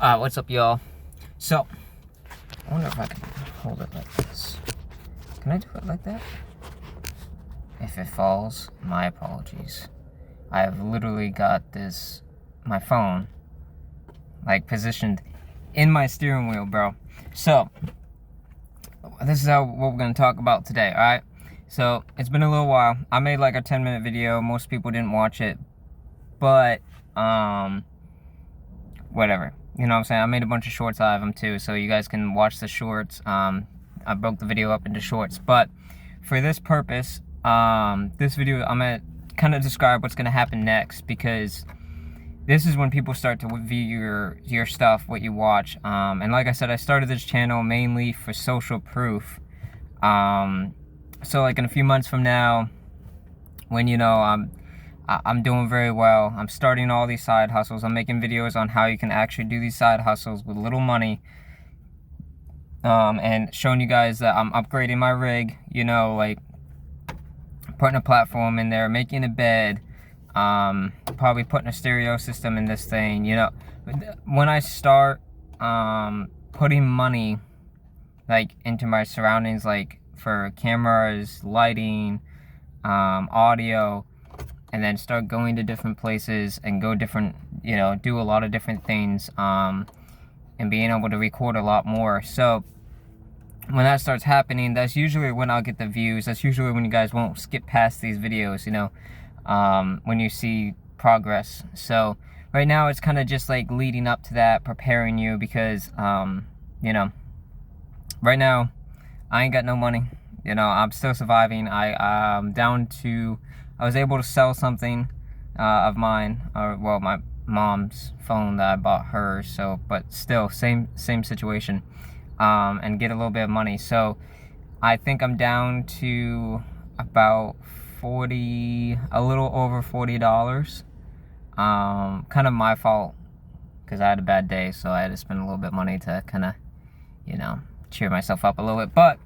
What's up, y'all? So, I wonder if I can hold it like this. Can I do it like that? If it falls, my apologies. I have literally got my phone, like, positioned in my steering wheel, bro. So, this is what we're gonna talk about today, alright? So, it's been a little while. I made like a 10-minute video. Most people didn't watch it. But, whatever. You know what I'm saying? I made a bunch of shorts out of them too, so you guys can watch the shorts. I broke the video up into shorts. But for this purpose, this video, I'm going to kind of describe what's going to happen next, because this is when people start to view your stuff, what you watch. And like I said, I started this channel mainly for social proof. So like in a few months from now, when, you know, I'm doing very well, I'm starting all these side hustles, I'm making videos on how you can actually do these side hustles with little money, and showing you guys that I'm upgrading my rig, you know, like putting a platform in there, making a bed, probably putting a stereo system in this thing, you know. When I start putting money like into my surroundings, like for cameras, lighting, audio, and then start going to different places and go different, you know, do a lot of different things, and being able to record a lot more. So when that starts happening, that's usually when I'll get the views. That's usually when you guys won't skip past these videos, you know, when you see progress. So right now it's kind of just like leading up to that, preparing you, because, you know, right now I ain't got no money. You know, I'm still surviving. I'm down to, I was able to sell something of mine, or well, my mom's phone that I bought her. So, but still, same situation, and get a little bit of money. So, I think I'm down to about a little over $40. Kind of my fault, because I had a bad day, so I had to spend a little bit of money to kind of, you know, cheer myself up a little bit. But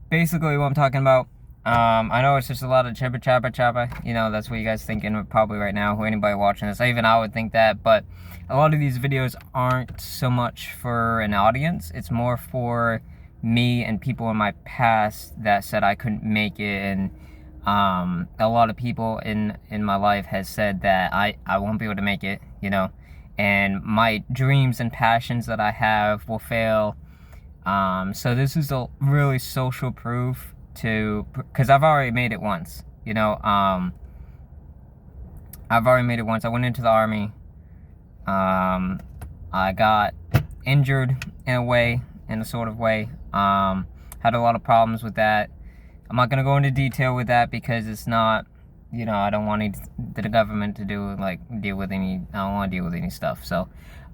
basically, what I'm talking about. I know it's just a lot of chopper, you know, that's what you guys thinking probably right now, who anybody watching this. Even I would think that, but a lot of these videos aren't so much for an audience. It's more for me and people in my past that said I couldn't make it, and a lot of people in my life has said that I won't be able to make it, you know, and my dreams and passions that I have will fail. So this is a really social proof, because I've already made it once, you know. I've already made it once. I went into the army. I got injured in a sort of way. Had a lot of problems with that. I'm not gonna go into detail with that, because it's not, you know, I don't want the government to deal with any. I don't want to deal with any stuff. So,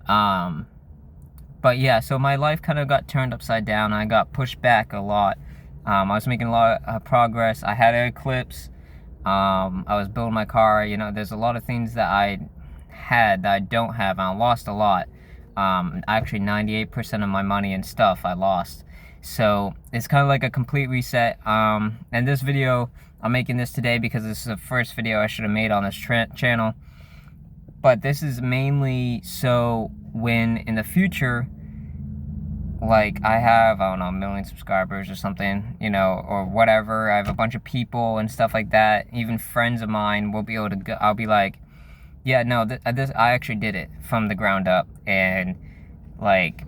but yeah, so my life kind of got turned upside down. I got pushed back a lot. I was making a lot of progress. I had an eclipse. I was building my car. You know, there's a lot of things that I had that I don't have, and I lost a lot. Actually, 98% of my money and stuff I lost. So it's kind of like a complete reset. And this video, I'm making this today because this is the first video I should have made on this channel. But this is mainly so when in the future, like I have, I don't know, 1 million subscribers or something, you know, or whatever. I have a bunch of people and stuff like that. Even friends of mine will be able to go, I'll be like, yeah, no, I actually did it from the ground up, and like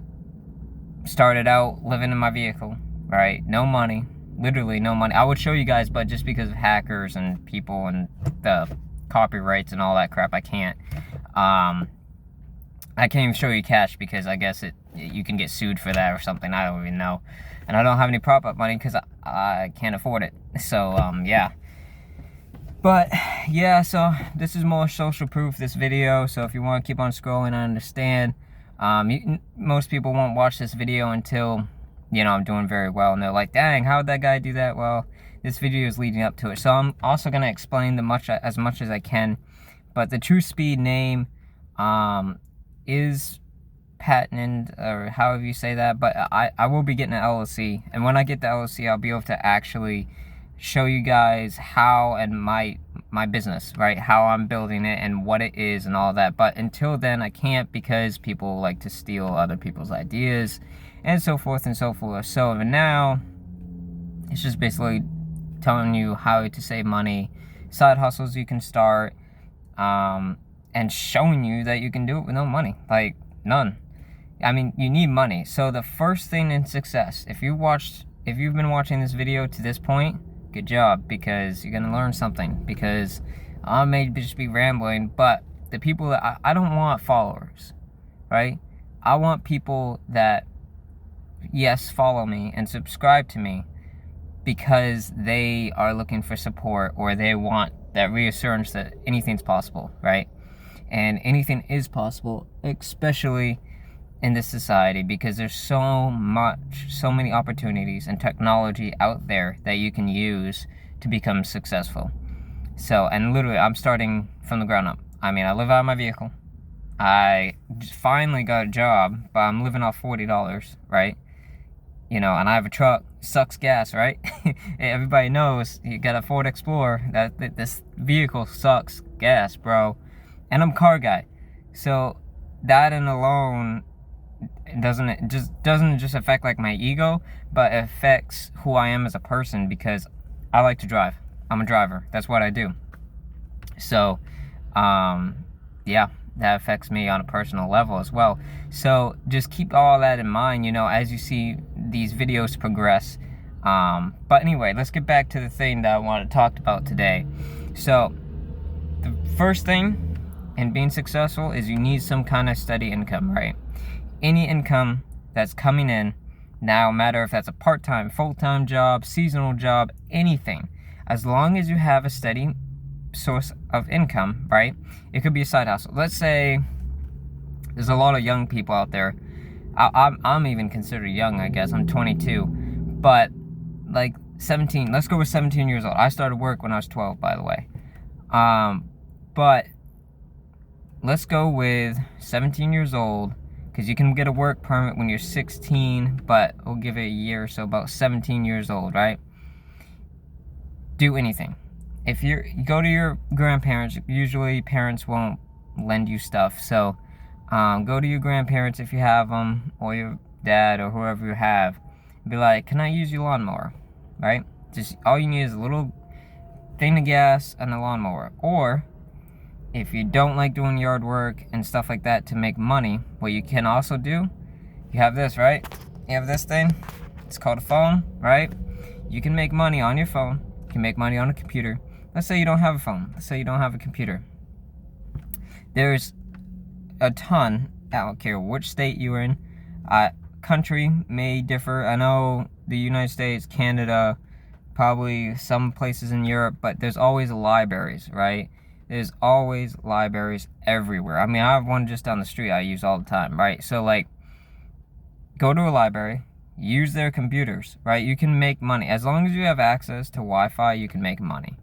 started out living in my vehicle, right? No money, literally no money. I would show you guys, but just because of hackers and people and the copyrights and all that crap, I can't. I can't even show you cash, because I guess you can get sued for that or something. I don't even know. And I don't have any prop-up money because I can't afford it. So, yeah. But, yeah, so this is more social proof, this video. So if you want to keep on scrolling, I understand. Most people won't watch this video until, you know, I'm doing very well. And they're like, dang, how would that guy do that? Well, this video is leading up to it. So I'm also going to explain as much as I can. But the TrueSpeed name, is patented, or however you say that, but I will be getting an LLC, and when I get the LLC, I'll be able to actually show you guys how, and my business, right? How I'm building it and what it is and all that. But until then, I can't, because people like to steal other people's ideas and so forth and so forth. So now it's just basically telling you how to save money, side hustles you can start, and showing you that you can do it with no money, like none. I mean, you need money. So the first thing in success, if you've been watching this video to this point, good job, because you're gonna learn something. Because I may just be rambling, but the people that I don't want followers, right? I want people that, yes, follow me and subscribe to me because they are looking for support, or they want that reassurance that anything's possible, right? And anything is possible, especially in this society, because there's so many opportunities and technology out there that you can use to become successful. So, and literally, I'm starting from the ground up. I mean, I live out of my vehicle. I just finally got a job, but I'm living off $40, right? You know, and I have a truck. Sucks gas, right? Everybody knows you got a Ford Explorer. That this vehicle sucks gas, bro. And I'm a car guy, so that and alone doesn't just affect like my ego, but it affects who I am as a person, because I like to drive. I'm a driver. That's what I do. So, yeah, that affects me on a personal level as well. So just keep all that in mind, you know, as you see these videos progress. But anyway, let's get back to the thing that I want to talk about today. So the first thing in being successful is you need some kind of steady income, right? Any income that's coming in, now, no matter if that's a part-time, full-time job, seasonal job, anything, as long as you have a steady source of income, right? It could be a side hustle. Let's say there's a lot of young people out there. I'm even considered young, I guess. I'm 22, but like 17. Let's go with 17 years old. I started work when I was 12, by the way. But let's go with 17 years old, because you can get a work permit when you're 16, but we'll give it a year, so about 17 years old, right? Do anything. If you go to your grandparents, usually parents won't lend you stuff, so go to your grandparents if you have them, or your dad, or whoever you have. Be like, can I use your lawnmower, right? Just all you need is a little thing of gas and a lawnmower. Or if you don't like doing yard work and stuff like that to make money, what you can also do, you have this, right? You have this thing. It's called a phone, right? You can make money on your phone. You can make money on a computer. Let's say you don't have a phone. Let's say you don't have a computer. There's a ton, I don't care which state you're in. Country may differ. I know the United States, Canada, probably some places in Europe, but there's always libraries, right? There's always libraries everywhere. I mean, I have one just down the street I use all the time, right? So, like, go to a library, use their computers, right? You can make money. As long as you have access to Wi-Fi, you can make money,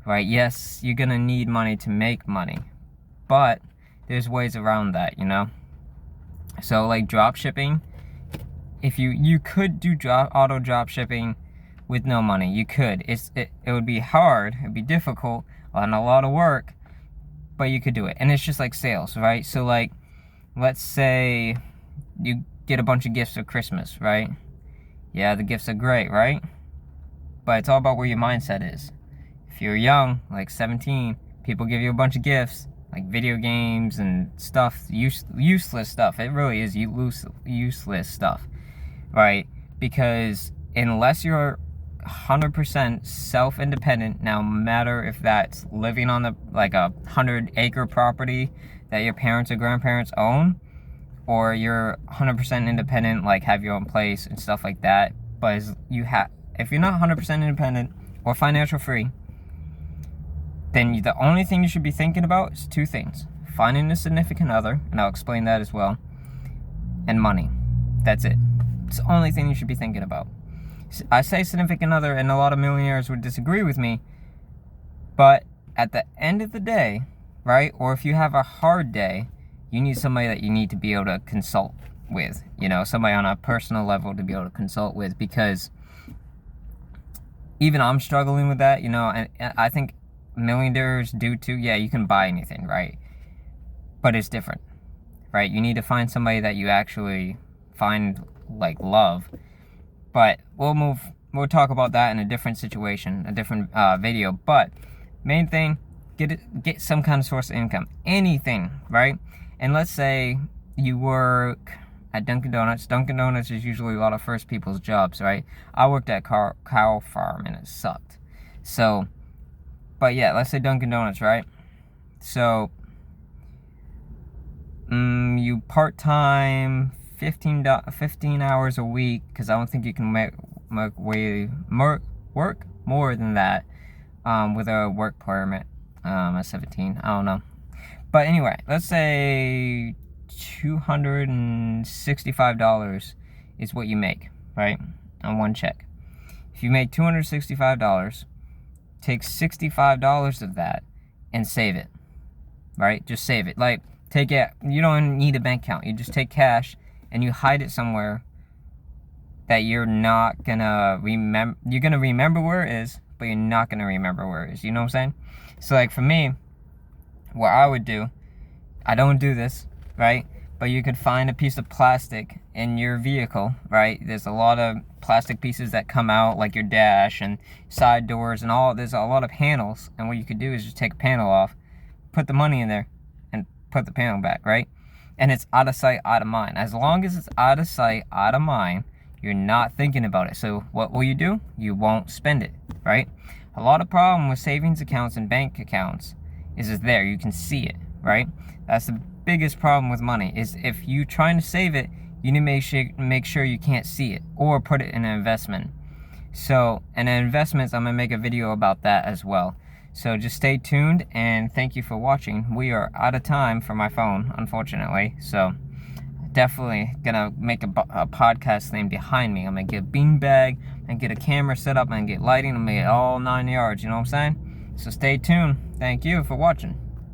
right? Yes, you're gonna need money to make money, but there's ways around that, you know? So, like, drop shipping, if you could do auto drop shipping with no money. You could. It would be hard, it'd be difficult, and a lot of work, but you could do it. And it's just like sales, right? So, like, let's say you get a bunch of gifts for Christmas, right? Yeah, the gifts are great, right? But it's all about where your mindset is. If you're young, like 17, people give you a bunch of gifts, like video games and stuff, useless stuff. It really is useless stuff, right? Because unless you're 100% self-independent, now, no matter if that's living on a 100-acre property that your parents or grandparents own, or you're 100% independent, like have your own place and stuff like that. But if you're not 100% independent or financial free, then the only thing you should be thinking about is two things: finding a significant other, and I'll explain that as well, and money. That's it. It's the only thing you should be thinking about. I say significant other, and a lot of millionaires would disagree with me, but at the end of the day, right, or if you have a hard day, you need somebody that you need to be able to consult with, you know, somebody on a personal level to be able to consult with, because even I'm struggling with that, you know, and I think millionaires do too. Yeah, you can buy anything, right? But it's different, right? You need to find somebody that you actually find like love. But we'll talk about that in a different situation, a different video. But main thing, get some kind of source of income, anything, right? And let's say you work at Dunkin' Donuts. Dunkin' Donuts is usually a lot of first people's jobs, right? I worked at cow farm and it sucked. So, but yeah, let's say Dunkin' Donuts, right? So, you part-time 15 hours a week, because I don't think you can work more than that with a work permit at 17. I don't know. But anyway, let's say $265 is what you make, right? On one check. If you make $265, take $65 of that and save it, right? Just save it. Like, take it. You don't need a bank account. You just take cash and you hide it somewhere that you're not gonna remember. You're gonna remember where it is, but you're not gonna remember where it is. You know what I'm saying? So like for me, what I would do, I don't do this, right? But you could find a piece of plastic in your vehicle, right? There's a lot of plastic pieces that come out, like your dash and side doors and all. There's a lot of panels, and what you could do is just take a panel off, put the money in there, and put the panel back, right? And it's out of sight, out of mind. As long as it's out of sight, out of mind, you're not thinking about it. So what will you do? You won't spend it, right? A lot of problem with savings accounts and bank accounts is it's there. You can see it, right? That's the biggest problem with money, is if you're trying to save it, you need to make sure you can't see it, or put it in an investment. So, and investments, I'm going to make a video about that as well. So just stay tuned, and thank you for watching. We are out of time for my phone, unfortunately. So definitely gonna make a podcast thing behind me. I'm gonna get a beanbag and get a camera set up and get lighting and make it all 9 yards. You know what I'm saying? So stay tuned. Thank you for watching.